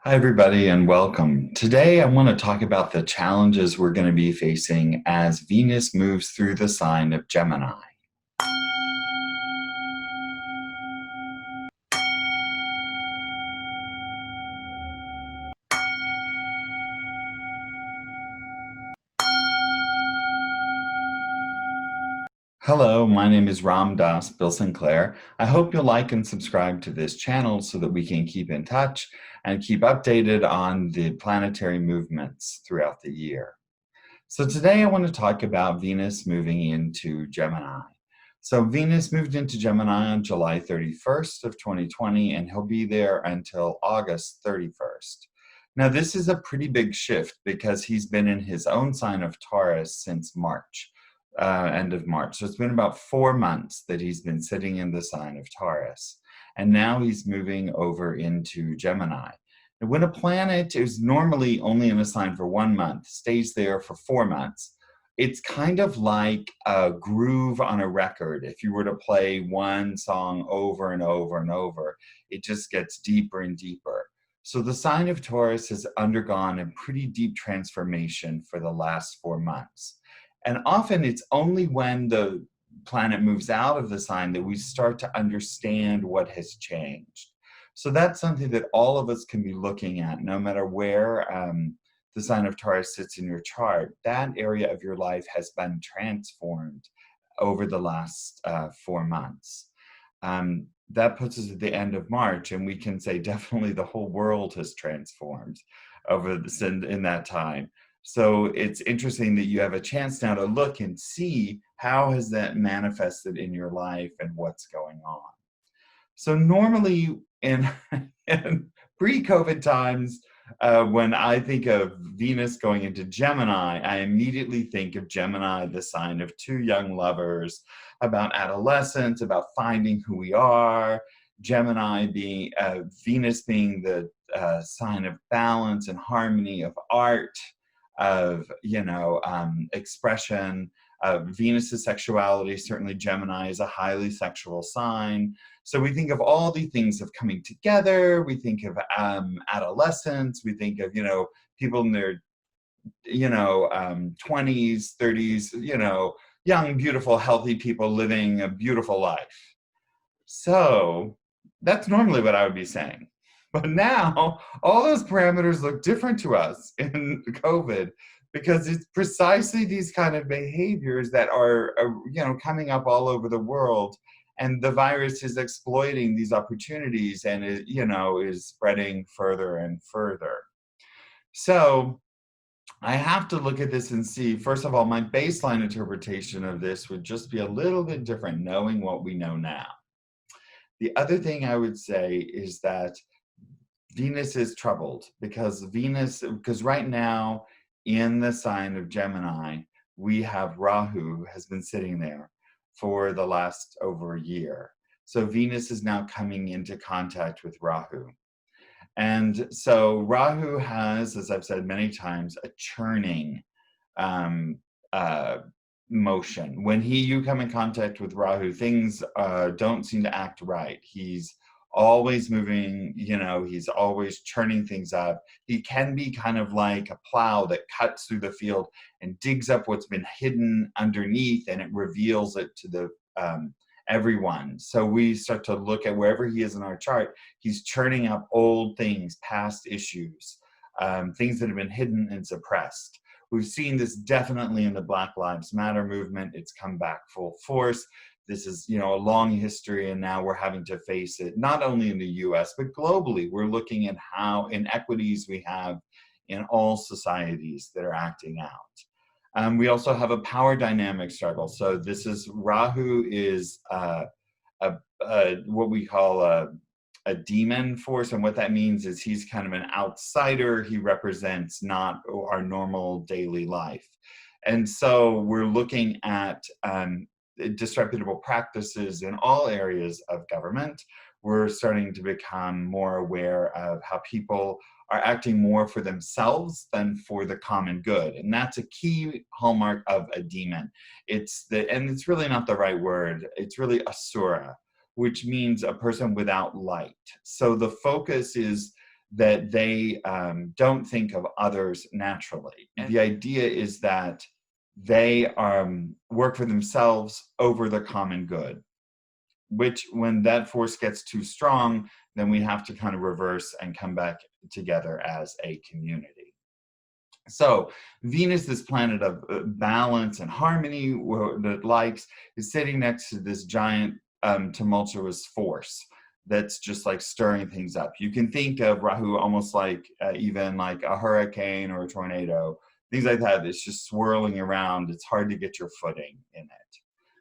Hi, everybody, and welcome. Today, I want to talk about the challenges we're going to be facing as Venus moves through the sign of Gemini. Hello, my name is Ramdas, Bill Sinclair. I hope you'll like and subscribe to this channel so that we can keep in touch and keep updated on the planetary movements throughout the year. So today I want to talk about Venus moving into Gemini. So Venus moved into Gemini on July 31st of 2020, and he'll be there until August 31st. Now, this is a pretty big shift because he's been in his own sign of Taurus since March, end of March. So it's been about 4 months that he's been sitting in the sign of Taurus. And now he's moving over into Gemini. And when a planet is normally only in a sign for 1 month, stays there for 4 months, it's kind of like a groove on a record. If you were to play one song over and over and over, it just gets deeper and deeper. So the sign of Taurus has undergone a pretty deep transformation for the last 4 months. And often it's only when the planet moves out of the sign that we start to understand what has changed. So that's something that all of us can be looking at, no matter where the sign of Taurus sits in your chart. That area of your life has been transformed over the last 4 months. That puts us at the end of March, and we can say definitely the whole world has transformed in that time. So it's interesting that you have a chance now to look and see how has that manifested in your life and what's going on. So normally in pre-COVID times, when I think of Venus going into Gemini, I immediately think of Gemini, the sign of two young lovers, about adolescence, about finding who we are. Gemini being, Venus being the sign of balance and harmony, of art, of, expression. Venus's sexuality, certainly Gemini is a highly sexual sign. So we think of all the things of coming together. We think of adolescence. We think of, people in their, 20s, 30s, young, beautiful, healthy people living a beautiful life. So that's normally what I would be saying. But now all those parameters look different to us in COVID, because it's precisely these kind of behaviors that are, coming up all over the world. And the virus is exploiting these opportunities and is spreading further and further. So I have to look at this and see, first of all, my baseline interpretation of this would just be a little bit different, knowing what we know now. The other thing I would say is that Venus is troubled because right now in the sign of Gemini, we have Rahu has been sitting there for the last over a year. So Venus is now coming into contact with Rahu. And so Rahu has, as I've said many times, a churning motion. When you come in contact with Rahu, things don't seem to act right. He's always moving, he's always churning things up. He can be kind of like a plow that cuts through the field and digs up what's been hidden underneath, and it reveals it to the everyone. So we start to look at wherever he is in our chart, he's churning up old things, past issues, things that have been hidden and suppressed. We've seen this definitely in the Black Lives Matter movement. It's come back full force. This is, a long history, and now we're having to face it, not only in the US, but globally. We're looking at how inequities we have in all societies that are acting out. We also have a power dynamic struggle. So this is, Rahu is what we call a demon force. And what that means is he's kind of an outsider. He represents not our normal daily life. And so we're looking at disreputable practices in all areas of government. We're starting to become more aware of how people are acting more for themselves than for the common good. And that's a key hallmark of a demon. And it's really not the right word. It's really asura, which means a person without light. So the focus is that they don't think of others naturally. And the idea is that they work for themselves over the common good, which when that force gets too strong, then we have to kind of reverse and come back together as a community. So Venus, this planet of balance and harmony that likes, is sitting next to this giant tumultuous force that's just like stirring things up. You can think of Rahu almost like even like a hurricane or a tornado, things like that. It's just swirling around. It's hard to get your footing in it.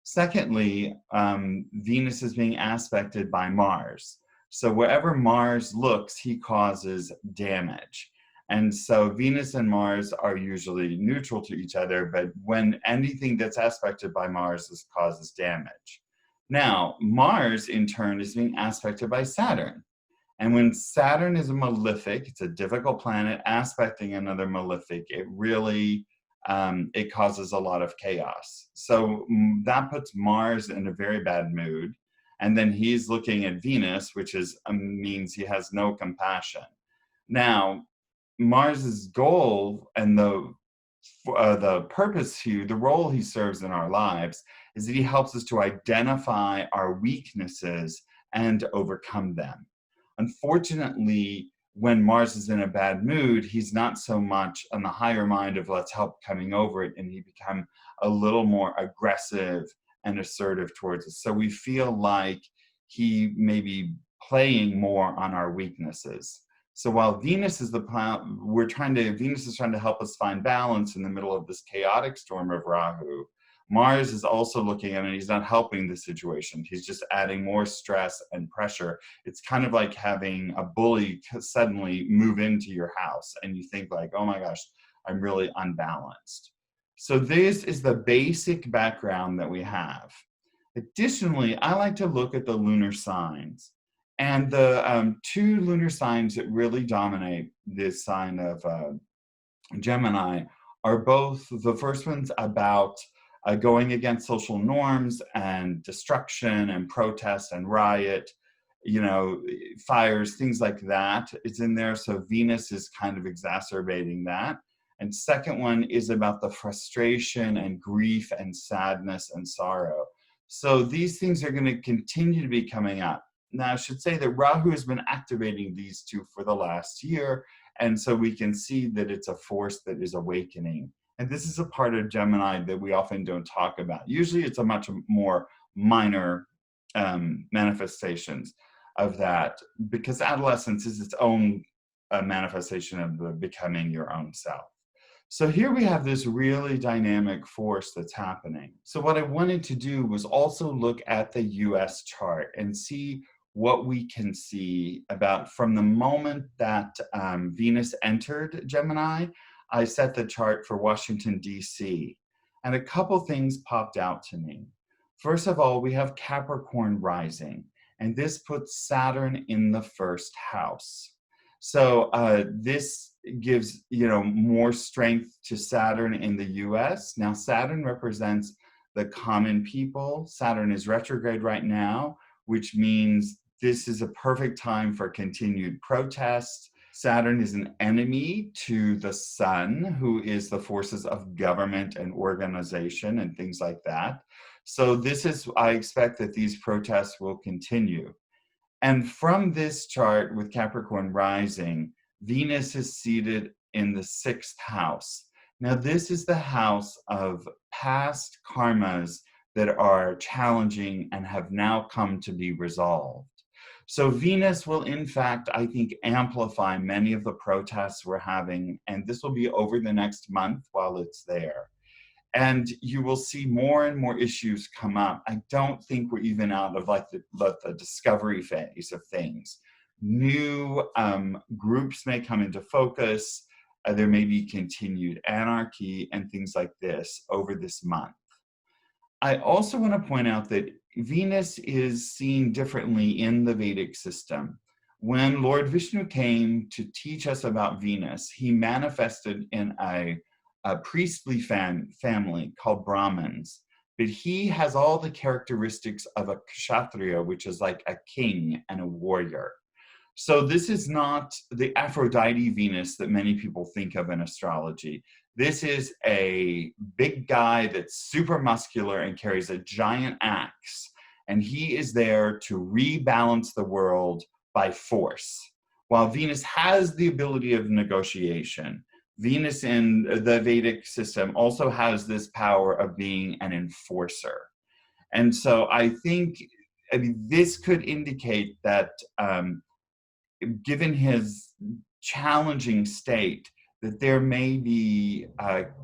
Secondly, Venus is being aspected by Mars. So wherever Mars looks, he causes damage. And so Venus and Mars are usually neutral to each other, but when anything that's aspected by Mars, this causes damage. Now, Mars, in turn, is being aspected by Saturn. And when Saturn is a malefic, it's a difficult planet, aspecting another malefic, it really, it causes a lot of chaos. So that puts Mars in a very bad mood. And then he's looking at Venus, which is means he has no compassion. Now, Mars's goal and the purpose here, the role he serves in our lives, is that he helps us to identify our weaknesses and overcome them. Unfortunately, when Mars is in a bad mood, he's not so much on the higher mind of let's help coming over it, and he become a little more aggressive and assertive towards us. So we feel like he may be playing more on our weaknesses. So while Venus is the planet, Venus is trying to help us find balance in the middle of this chaotic storm of Rahu. Mars is also looking at it, and he's not helping the situation. He's just adding more stress and pressure. It's kind of like having a bully suddenly move into your house, and you think like, oh my gosh, I'm really unbalanced. So this is the basic background that we have. Additionally, I like to look at the lunar signs. And the two lunar signs that really dominate this sign of Gemini are both, the first one's about going against social norms and destruction and protest and riot, you know, fires, things like that. It's in there. So Venus is kind of exacerbating that. And second one is about the frustration and grief and sadness and sorrow. So these things are going to continue to be coming up. Now, I should say that Rahu has been activating these two for the last year, and so we can see that it's a force that is awakening. And this is a part of Gemini that we often don't talk about. Usually it's a much more minor manifestations of that, because adolescence is its own manifestation of becoming your own self. So here we have this really dynamic force that's happening. So what I wanted to do was also look at the US chart and see what we can see about from the moment that Venus entered Gemini. I set the chart for Washington, D.C., and a couple things popped out to me. First of all, we have Capricorn rising, and this puts Saturn in the first house. So this gives, you know, more strength to Saturn in the US. Now, Saturn represents the common people. Saturn is retrograde right now, which means this is a perfect time for continued protest. Saturn is an enemy to the sun, who is the forces of government and organization and things like that. So this is, I expect that these protests will continue. And from this chart with Capricorn rising, Venus is seated in the sixth house. Now, this is the house of past karmas that are challenging and have now come to be resolved. So Venus will, in fact, I think, amplify many of the protests we're having, and this will be over the next month while it's there. And you will see more and more issues come up. I don't think we're even out of like the discovery phase of things. New groups may come into focus. There may be continued anarchy and things like this over this month. I also want to point out that Venus is seen differently in the Vedic system. When Lord Vishnu came to teach us about Venus, he manifested in a priestly family called Brahmins, but he has all the characteristics of a kshatriya, which is like a king and a warrior. So this is not the Aphrodite Venus that many people think of in astrology. This is a big guy that's super muscular and carries a giant axe. And he is there to rebalance the world by force. While Venus has the ability of negotiation, Venus in the Vedic system also has this power of being an enforcer. And so I think, I mean, this could indicate that given his challenging state, that there may be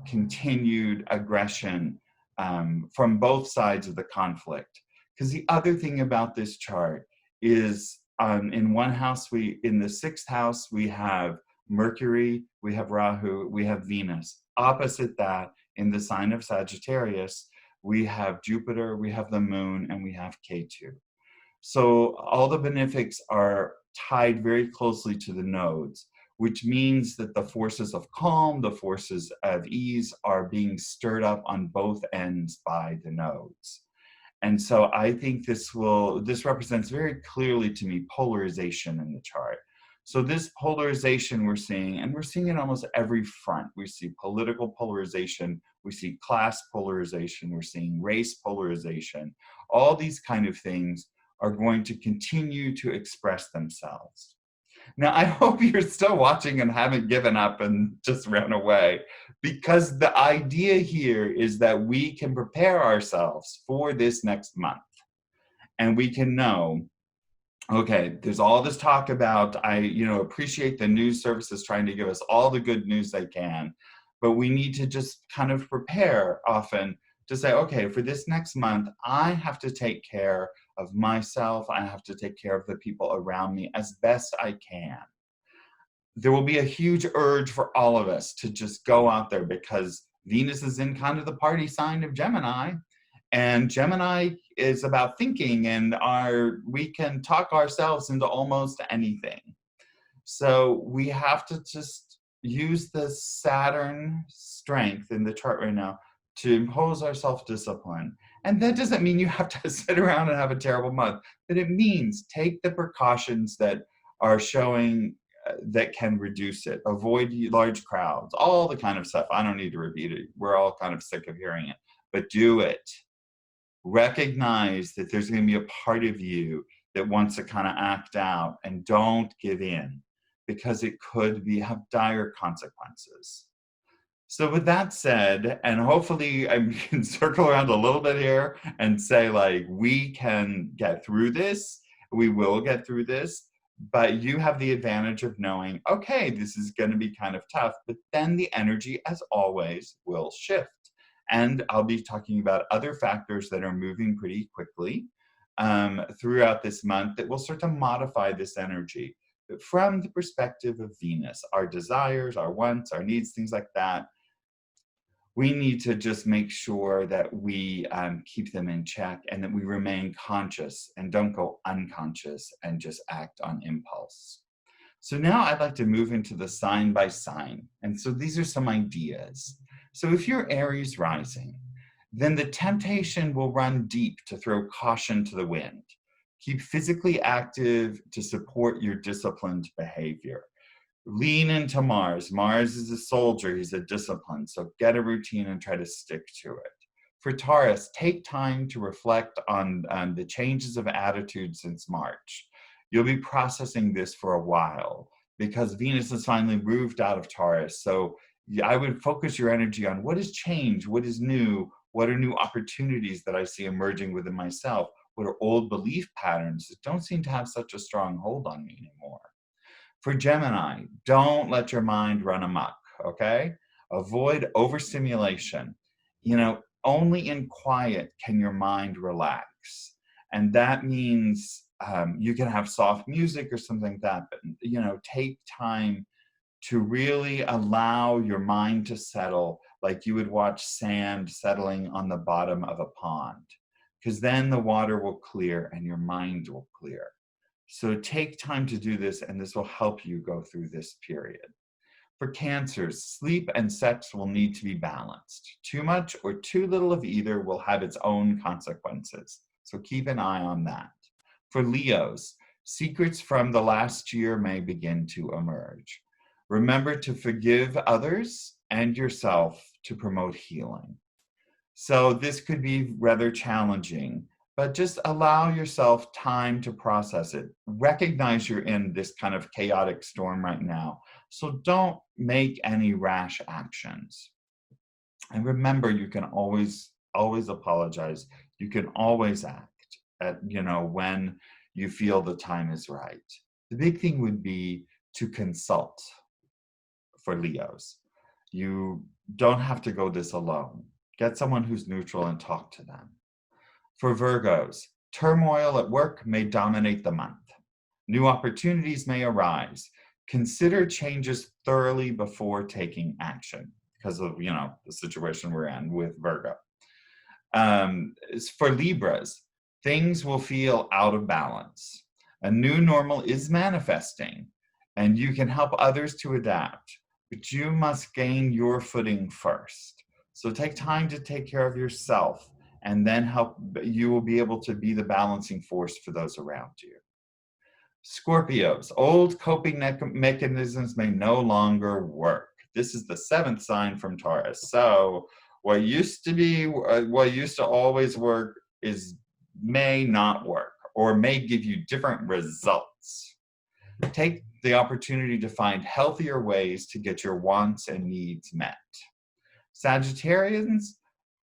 continued aggression from both sides of the conflict. Because the other thing about this chart is in one house, in the sixth house, we have Mercury, we have Rahu, we have Venus. Opposite that, in the sign of Sagittarius, we have Jupiter, we have the moon, and we have Ketu. So all the benefics are tied very closely to the nodes, which means that the forces of calm, the forces of ease are being stirred up on both ends by the nodes. And so I think this represents very clearly to me polarization in the chart. So this polarization we're seeing, and we're seeing it almost every front. We see political polarization, we see class polarization, we're seeing race polarization. All these kind of things are going to continue to express themselves. Now, I hope you're still watching and haven't given up and just ran away, because the idea here is that we can prepare ourselves for this next month. And we can know, okay, there's all this talk about, I appreciate the news services trying to give us all the good news they can, but we need to just kind of prepare often to say, okay, for this next month, I have to take care of myself. I have to take care of the people around me as best I can. There will be a huge urge for all of us to just go out there, because Venus is in kind of the party sign of Gemini. And Gemini is about thinking, and we can talk ourselves into almost anything. So we have to just use the Saturn strength in the chart right now to impose our self-discipline. And that doesn't mean you have to sit around and have a terrible month, but it means take the precautions that are showing that can reduce it. Avoid large crowds, all the kind of stuff. I don't need to repeat it. We're all kind of sick of hearing it, but do it. Recognize that there's going to be a part of you that wants to kind of act out, and don't give in, because it could have dire consequences. So with that said, and hopefully I can circle around a little bit here and say, like, we can get through this, we will get through this, but you have the advantage of knowing, okay, this is going to be kind of tough, but then the energy, as always, will shift. And I'll be talking about other factors that are moving pretty quickly throughout this month that will start to modify this energy. But from the perspective of Venus, our desires, our wants, our needs, things like that, we need to just make sure that we keep them in check, and that we remain conscious and don't go unconscious and just act on impulse. So now I'd like to move into the sign by sign. And so these are some ideas. So if you're Aries rising, then the temptation will run deep to throw caution to the wind. Keep physically active to support your disciplined behavior. Lean into Mars. Mars is a soldier, he's a discipline. So get a routine and try to stick to it. For Taurus, take time to reflect on the changes of attitude since March. You'll be processing this for a while, because Venus has finally moved out of Taurus. So I would focus your energy on what has changed, what is new, what are new opportunities that I see emerging within myself, what are old belief patterns that don't seem to have such a strong hold on me anymore. For Gemini, don't let your mind run amok, okay? Avoid overstimulation. Only in quiet can your mind relax. And that means you can have soft music or something like that, but, take time to really allow your mind to settle, like you would watch sand settling on the bottom of a pond, because then the water will clear and your mind will clear. So take time to do this, and this will help you go through this period. For Cancers, sleep and sex will need to be balanced. Too much or too little of either will have its own consequences. So keep an eye on that. For Leos, Secrets from the last year may begin to emerge. Remember to forgive others and yourself to promote healing. So this could be rather challenging, but just allow yourself time to process it. Recognize you're in this kind of chaotic storm right now. So don't make any rash actions. And remember, you can always apologize. You can always act at, when you feel the time is right. The big thing would be to consult for Leos. You don't have to go this alone. Get someone who's neutral and talk to them. For Virgos, turmoil at work may dominate the month. New opportunities may arise. Consider changes thoroughly before taking action because of, the situation we're in with Virgo. For Libras, things will feel out of balance. A new normal is manifesting, and you can help others to adapt, but you must gain your footing first. So take time to take care of yourself, and then you will be able to be the balancing force for those around you. Scorpios, old coping mechanisms may no longer work. This is the 7th sign from Taurus. So what used to always work may not work, or may give you different results. Take the opportunity to find healthier ways to get your wants and needs met. Sagittarians,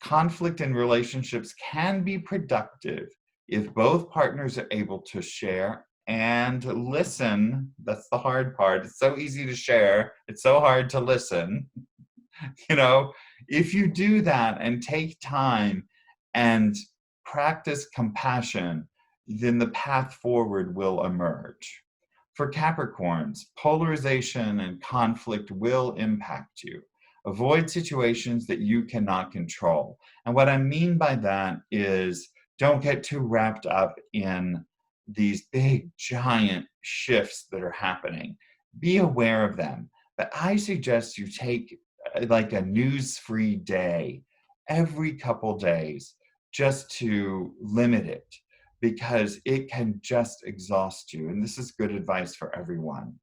conflict in relationships can be productive if both partners are able to share and listen. That's the hard part. It's so easy to share. It's so hard to listen. If you do that and take time and practice compassion, then the path forward will emerge. For Capricorns, polarization and conflict will impact you. Avoid situations that you cannot control. And what I mean by that is don't get too wrapped up in these big, giant shifts that are happening. Be aware of them. But I suggest you take like a news-free day every couple days just to limit it, because it can just exhaust you. And this is good advice for everyone.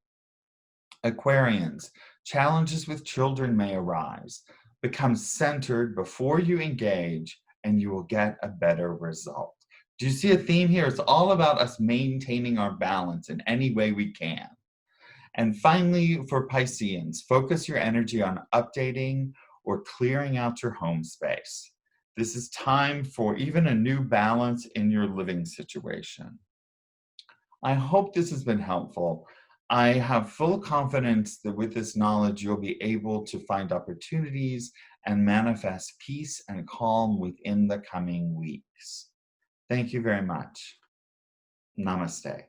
Aquarians, challenges with children may arise. Become centered before you engage, and you will get a better result. Do you see a theme here? It's all about us maintaining our balance in any way we can. And finally, for Pisceans, focus your energy on updating or clearing out your home space. This is time for even a new balance in your living situation. I hope this has been helpful. I have full confidence that with this knowledge, you'll be able to find opportunities and manifest peace and calm within the coming weeks. Thank you very much. Namaste.